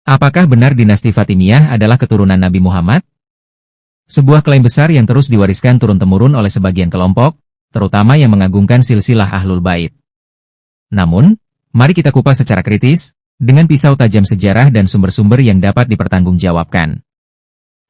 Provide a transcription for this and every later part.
Apakah benar dinasti Fatimiyah adalah keturunan Nabi Muhammad? Sebuah klaim besar yang terus diwariskan turun-temurun oleh sebagian kelompok, terutama yang mengagungkan silsilah Ahlul Bait. Namun, mari kita kupas secara kritis, dengan pisau tajam sejarah dan sumber-sumber yang dapat dipertanggungjawabkan.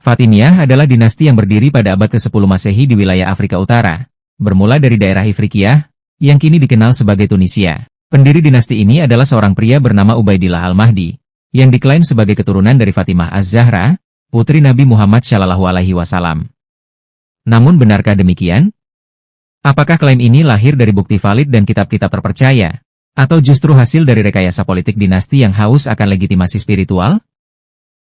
Fatimiyah adalah dinasti yang berdiri pada abad ke-10 Masehi di wilayah Afrika Utara, bermula dari daerah Ifriqiyah, yang kini dikenal sebagai Tunisia. Pendiri dinasti ini adalah seorang pria bernama Ubaidillah Al-Mahdi, yang diklaim sebagai keturunan dari Fatimah Az-Zahra, putri Nabi Muhammad SAW. Namun benarkah demikian? Apakah klaim ini lahir dari bukti valid dan kitab-kitab terpercaya, atau justru hasil dari rekayasa politik dinasti yang haus akan legitimasi spiritual?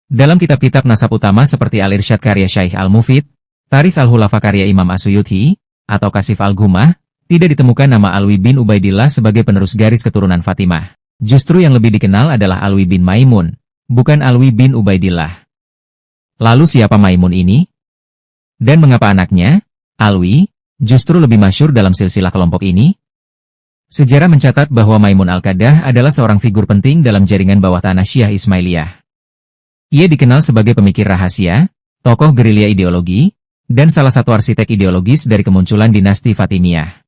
Dalam kitab-kitab nasab utama seperti Al-Irsyad karya Syaikh Al-Mufid, Tarikh Al-Khulafa karya Imam As-Suyuti, atau Kasif Al-Ghumah, tidak ditemukan nama Alwi bin Ubaidillah sebagai penerus garis keturunan Fatimah. Justru yang lebih dikenal adalah Alwi bin Maimun, bukan Alwi bin Ubaidillah. Lalu siapa Maimun ini? Dan mengapa anaknya, Alwi, justru lebih masyhur dalam silsilah kelompok ini? Sejarah mencatat bahwa Maimun Al-Qadah adalah seorang figur penting dalam jaringan bawah tanah Syiah Ismailiyah. Ia dikenal sebagai pemikir rahasia, tokoh gerilya ideologi, dan salah satu arsitek ideologis dari kemunculan dinasti Fatimiyah.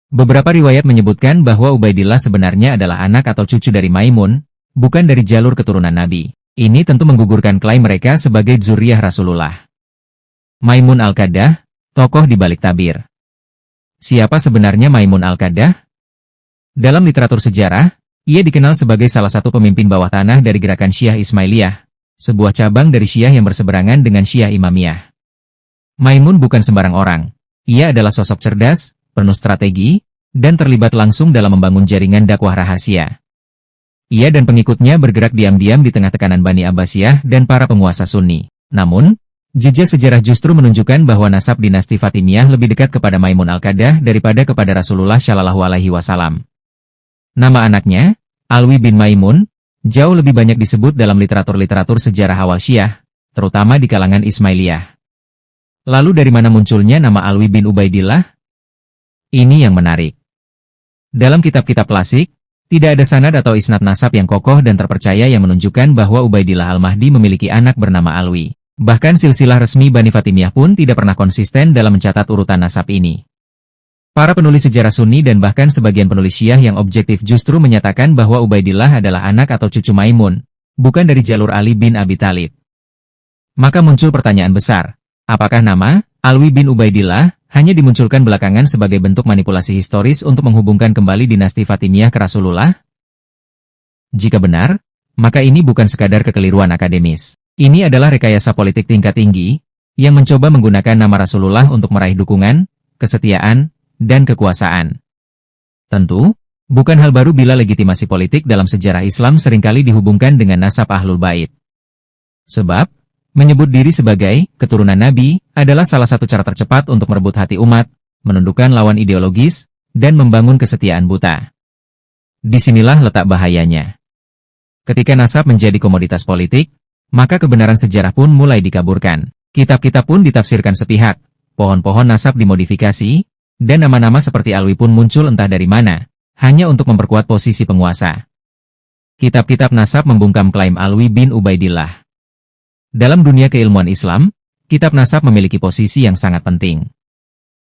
Beberapa riwayat menyebutkan bahwa Ubaidillah sebenarnya adalah anak atau cucu dari Maimun, bukan dari jalur keturunan Nabi. Ini tentu menggugurkan klaim mereka sebagai dzurriyyah Rasulullah. Maimun Al-Qadah, tokoh di balik tabir. Siapa sebenarnya Maimun Al-Qadah? Dalam literatur sejarah, ia dikenal sebagai salah satu pemimpin bawah tanah dari gerakan Syiah Ismailiyah, sebuah cabang dari Syiah yang berseberangan dengan Syiah Imamiyah. Maimun bukan sembarang orang. Ia adalah sosok cerdas, penuh strategi, dan terlibat langsung dalam membangun jaringan dakwah rahasia. Ia dan pengikutnya bergerak diam-diam di tengah tekanan Bani Abbasiyah dan para penguasa Sunni. Namun, jejak sejarah justru menunjukkan bahwa nasab dinasti Fatimiyah lebih dekat kepada Maimun Al-Qadah daripada kepada Rasulullah SAW. Nama anaknya, Alwi bin Maimun, jauh lebih banyak disebut dalam literatur-literatur sejarah awal Syiah, terutama di kalangan Ismailiyah. Lalu dari mana munculnya nama Alwi bin Ubaidillah? Ini yang menarik. Dalam kitab-kitab klasik, tidak ada sanad atau isnad nasab yang kokoh dan terpercaya yang menunjukkan bahwa Ubaidillah Al-Mahdi memiliki anak bernama Alwi. Bahkan silsilah resmi Bani Fatimiyah pun tidak pernah konsisten dalam mencatat urutan nasab ini. Para penulis sejarah Sunni dan bahkan sebagian penulis Syiah yang objektif justru menyatakan bahwa Ubaidillah adalah anak atau cucu Maimun, bukan dari jalur Ali bin Abi Thalib. Maka muncul pertanyaan besar, apakah nama Alwi bin Ubaidillah hanya dimunculkan belakangan sebagai bentuk manipulasi historis untuk menghubungkan kembali dinasti Fatimiyah ke Rasulullah? Jika benar, maka ini bukan sekadar kekeliruan akademis. Ini adalah rekayasa politik tingkat tinggi, yang mencoba menggunakan nama Rasulullah untuk meraih dukungan, kesetiaan, dan kekuasaan. Tentu, bukan hal baru bila legitimasi politik dalam sejarah Islam seringkali dihubungkan dengan nasab Ahlul Bait. Sebab, menyebut diri sebagai keturunan Nabi adalah salah satu cara tercepat untuk merebut hati umat, menundukkan lawan ideologis, dan membangun kesetiaan buta. Disinilah letak bahayanya. Ketika nasab menjadi komoditas politik, maka kebenaran sejarah pun mulai dikaburkan. Kitab-kitab pun ditafsirkan sepihak, pohon-pohon nasab dimodifikasi, dan nama-nama seperti Alwi pun muncul entah dari mana, hanya untuk memperkuat posisi penguasa. Kitab-kitab nasab membungkam klaim Alwi bin Ubaidillah. Dalam dunia keilmuan Islam, kitab nasab memiliki posisi yang sangat penting.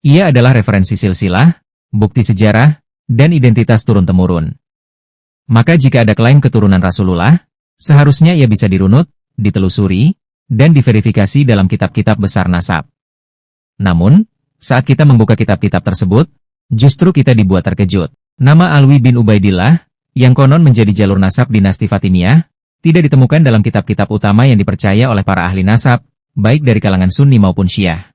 Ia adalah referensi silsilah, bukti sejarah, dan identitas turun-temurun. Maka jika ada klaim keturunan Rasulullah, seharusnya ia bisa dirunut, ditelusuri, dan diverifikasi dalam kitab-kitab besar nasab. Namun, saat kita membuka kitab-kitab tersebut, justru kita dibuat terkejut. Nama Alwi bin Ubaidillah, yang konon menjadi jalur nasab dinasti Fatimiyah, tidak ditemukan dalam kitab-kitab utama yang dipercaya oleh para ahli nasab, baik dari kalangan Sunni maupun Syiah.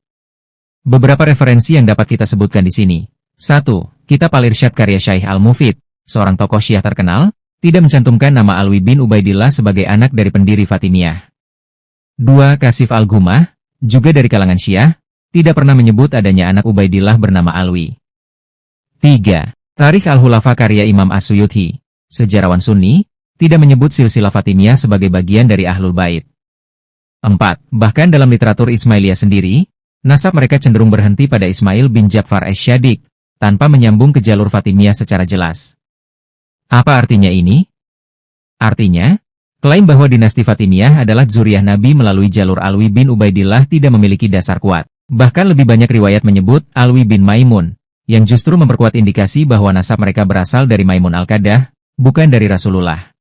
Beberapa referensi yang dapat kita sebutkan di sini. 1. Kitab Al-Irsyad karya Syaikh Al-Mufid, seorang tokoh Syiah terkenal, tidak mencantumkan nama Alwi bin Ubaidillah sebagai anak dari pendiri Fatimiyah. 2. Kasif Al-Ghumah, juga dari kalangan Syiah, tidak pernah menyebut adanya anak Ubaidillah bernama Alwi. 3. Tarikh Al-Khulafa karya Imam As-Suyuti, sejarawan Sunni, tidak menyebut silsilah Fatimiyah sebagai bagian dari Ahlul Bait. 4. Bahkan dalam literatur Ismailiyah sendiri, nasab mereka cenderung berhenti pada Ismail bin Ja'far Asy-Syadiq, tanpa menyambung ke jalur Fatimiyah secara jelas. Apa artinya ini? Artinya, Klaim bahwa dinasti Fatimiyah adalah zuriyah Nabi melalui jalur Alwi bin Ubaidillah tidak memiliki dasar kuat. Bahkan lebih banyak riwayat menyebut Alwi bin Maimun, yang justru memperkuat indikasi bahwa nasab mereka berasal dari Maimun Al-Qaddah, bukan dari Rasulullah.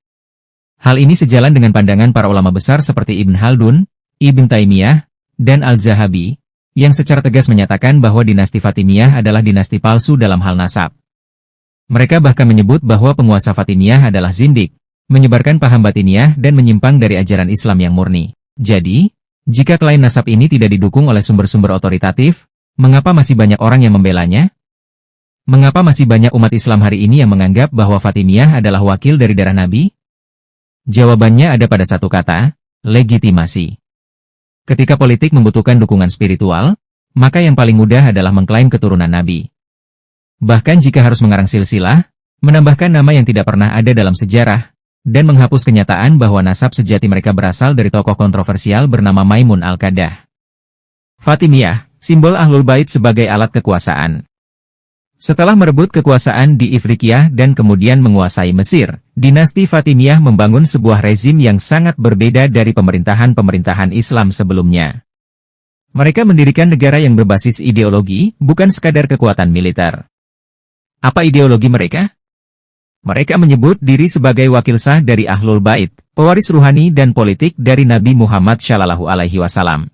Hal ini sejalan dengan pandangan para ulama besar seperti Ibn Haldun, Ibn Taimiyah, dan Al-Zahabi, yang secara tegas menyatakan bahwa dinasti Fatimiyah adalah dinasti palsu dalam hal nasab. Mereka bahkan menyebut bahwa penguasa Fatimiyah adalah zindik, menyebarkan paham batiniyah dan menyimpang dari ajaran Islam yang murni. Jadi, jika klaim nasab ini tidak didukung oleh sumber-sumber otoritatif, mengapa masih banyak orang yang membelanya? Mengapa masih banyak umat Islam hari ini yang menganggap bahwa Fatimiyah adalah wakil dari darah Nabi? Jawabannya ada pada satu kata, legitimasi. Ketika politik membutuhkan dukungan spiritual, maka yang paling mudah adalah mengklaim keturunan Nabi. Bahkan jika harus mengarang silsilah, menambahkan nama yang tidak pernah ada dalam sejarah, dan menghapus kenyataan bahwa nasab sejati mereka berasal dari tokoh kontroversial bernama Maimun Al-Qaddah. Fatimiyah, simbol Ahlul Bait sebagai alat kekuasaan. Setelah merebut kekuasaan di Ifriqiyah dan kemudian menguasai Mesir, dinasti Fatimiyah membangun sebuah rezim yang sangat berbeda dari pemerintahan-pemerintahan Islam sebelumnya. Mereka mendirikan negara yang berbasis ideologi, bukan sekadar kekuatan militer. Apa ideologi mereka? Mereka menyebut diri sebagai wakil sah dari Ahlul Bait, pewaris ruhani dan politik dari Nabi Muhammad Shallallahu Alaihi Wasallam.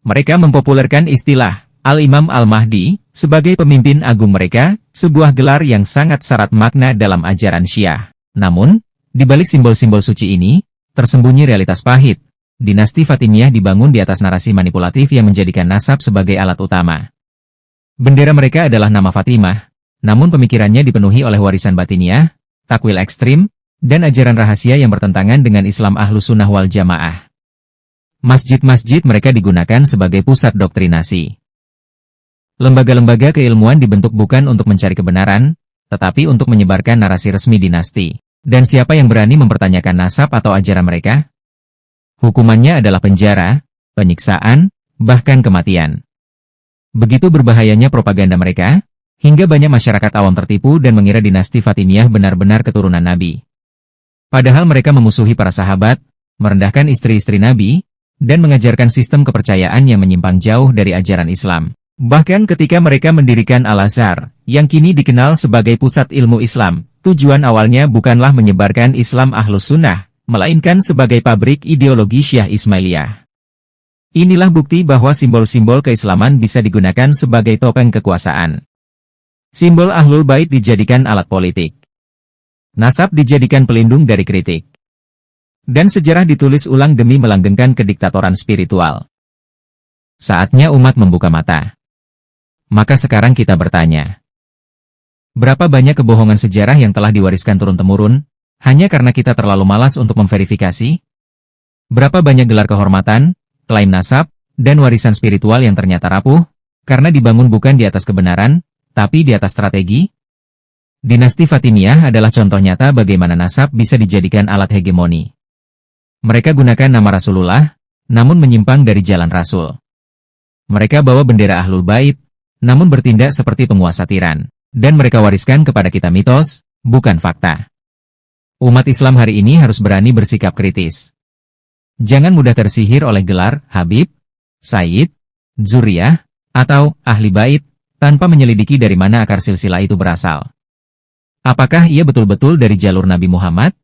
Mereka mempopulerkan istilah Al-Imam Al-Mahdi sebagai pemimpin agung mereka, sebuah gelar yang sangat syarat makna dalam ajaran Syiah. Namun, di balik simbol-simbol suci ini, tersembunyi realitas pahit. Dinasti Fatimiyah dibangun di atas narasi manipulatif yang menjadikan nasab sebagai alat utama. Bendera mereka adalah nama Fatimah, namun pemikirannya dipenuhi oleh warisan batiniyah, takwil ekstrim, dan ajaran rahasia yang bertentangan dengan Islam Ahlus Sunnah wal Jamaah. Masjid-masjid mereka digunakan sebagai pusat doktrinasi. Lembaga-lembaga keilmuan dibentuk bukan untuk mencari kebenaran, tetapi untuk menyebarkan narasi resmi dinasti. Dan siapa yang berani mempertanyakan nasab atau ajaran mereka? Hukumannya adalah penjara, penyiksaan, bahkan kematian. Begitu berbahayanya propaganda mereka, hingga banyak masyarakat awam tertipu dan mengira dinasti Fatimiyah benar-benar keturunan Nabi. Padahal mereka memusuhi para sahabat, merendahkan istri-istri Nabi, dan mengajarkan sistem kepercayaan yang menyimpang jauh dari ajaran Islam. Bahkan ketika mereka mendirikan Al-Azhar, yang kini dikenal sebagai pusat ilmu Islam, tujuan awalnya bukanlah menyebarkan Islam Ahlus Sunnah, melainkan sebagai pabrik ideologi Syiah Ismailiyah. Inilah bukti bahwa simbol-simbol keislaman bisa digunakan sebagai topeng kekuasaan. Simbol Ahlul Bait dijadikan alat politik. Nasab dijadikan pelindung dari kritik. Dan sejarah ditulis ulang demi melanggengkan kediktatoran spiritual. Saatnya umat membuka mata. Maka sekarang kita bertanya. Berapa banyak kebohongan sejarah yang telah diwariskan turun-temurun, hanya karena kita terlalu malas untuk memverifikasi? Berapa banyak gelar kehormatan, klaim nasab, dan warisan spiritual yang ternyata rapuh, karena dibangun bukan di atas kebenaran, tapi di atas strategi? Dinasti Fatimiyah adalah contoh nyata bagaimana nasab bisa dijadikan alat hegemoni. Mereka gunakan nama Rasulullah, namun menyimpang dari jalan Rasul. Mereka bawa bendera Ahlul Bait, namun bertindak seperti penguasa tiran. Dan mereka wariskan kepada kita mitos, bukan fakta. Umat Islam hari ini harus berani bersikap kritis. Jangan mudah tersihir oleh gelar Habib, Sayyid, Zuriyah, atau Ahli Bait, tanpa menyelidiki dari mana akar silsilah itu berasal. Apakah ia betul-betul dari jalur Nabi Muhammad?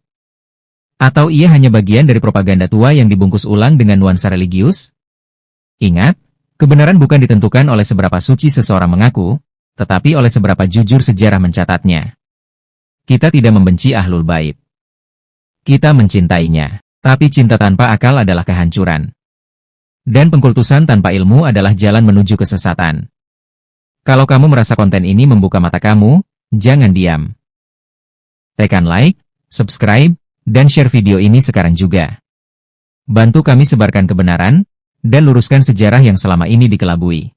Atau ia hanya bagian dari propaganda tua yang dibungkus ulang dengan nuansa religius? Ingat, kebenaran bukan ditentukan oleh seberapa suci seseorang mengaku, tetapi oleh seberapa jujur sejarah mencatatnya. Kita tidak membenci Ahlul Bait. Kita mencintainya, tapi cinta tanpa akal adalah kehancuran. Dan pengkultusan tanpa ilmu adalah jalan menuju kesesatan. Kalau kamu merasa konten ini membuka mata kamu, jangan diam. Tekan like, subscribe, dan share video ini sekarang juga. Bantu kami sebarkan kebenaran, dan luruskan sejarah yang selama ini dikelabui.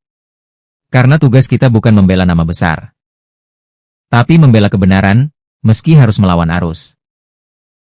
Karena tugas kita bukan membela nama besar, tapi membela kebenaran, meski harus melawan arus.